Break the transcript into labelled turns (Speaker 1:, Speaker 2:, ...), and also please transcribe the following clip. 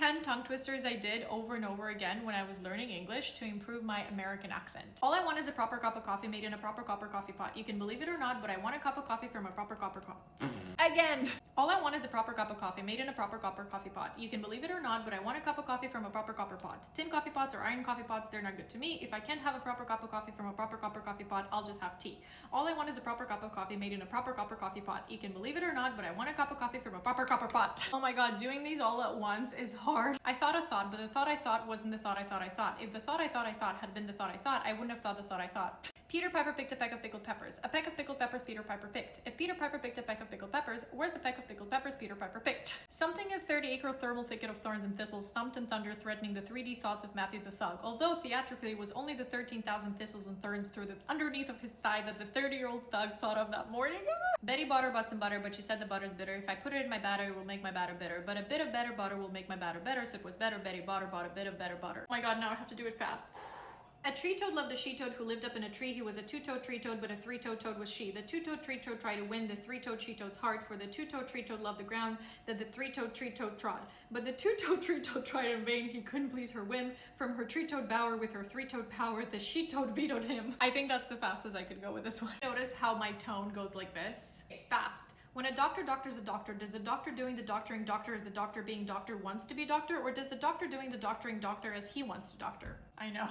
Speaker 1: 10 tongue twisters I did over and over again when I was learning English to improve my American accent. All I want is a proper cup of coffee made in a proper copper coffee pot. You can believe it or not, but I want a cup of coffee from a proper copper Again! All I want is a proper cup of coffee made in a proper copper coffee pot. You can believe it or not, but I want a cup of coffee from a proper copper pot. Tin coffee pots or iron coffee pots, they're not good to me. If I can't have a proper cup of coffee from a proper copper coffee pot, I'll just have tea. All I want is a proper cup of coffee made in a proper copper coffee pot. You can believe it or not, but I want a cup of coffee from a proper copper pot. Oh my god, doing these all at once is hard. I thought a thought, but the thought I thought wasn't the thought I thought I thought. If the thought I thought had been the thought I thought, I wouldn't have thought the thought I thought. Peter Piper picked a peck of pickled peppers. A peck of pickled peppers Peter Piper picked. If Peter Piper picked a peck of pickled peppers, where's the peck of pickled peppers Peter Piper picked? Something in 30-acre thermal thicket of thorns and thistles thumped and thundered, threatening the 3D thoughts of Matthew the Thug. Although theatrically it was only the 13,000 thistles and thorns through the underneath of his thigh that the 30-year-old thug thought of that morning. Betty bought her bought some butter, but she said the butter's bitter. If I put it in my batter, it will make my batter bitter. But a bit of better butter will make my batter better, so it was better Betty bought a bit of better butter. Oh my god, now I have to do it fast. A tree toad loved a she toad who lived up in a tree. He was a two-toed tree toad, but a three-toed toad was she. The two-toed tree toad tried to win the three-toed she toad's heart, for the two-toed tree toad loved the ground that the three-toed tree toad trod. But the two-toed tree toad tried in vain. He couldn't please her whim. From her tree-toed bower with her three-toed power, the she toad vetoed him. I think that's the fastest I could go with this one. Notice how my tone goes like this. Fast. When a doctor doctors a doctor, does the doctor doing the doctoring doctor as the doctor being doctor wants to be doctor, or does the doctor doing the doctoring doctor as he wants to doctor? I know.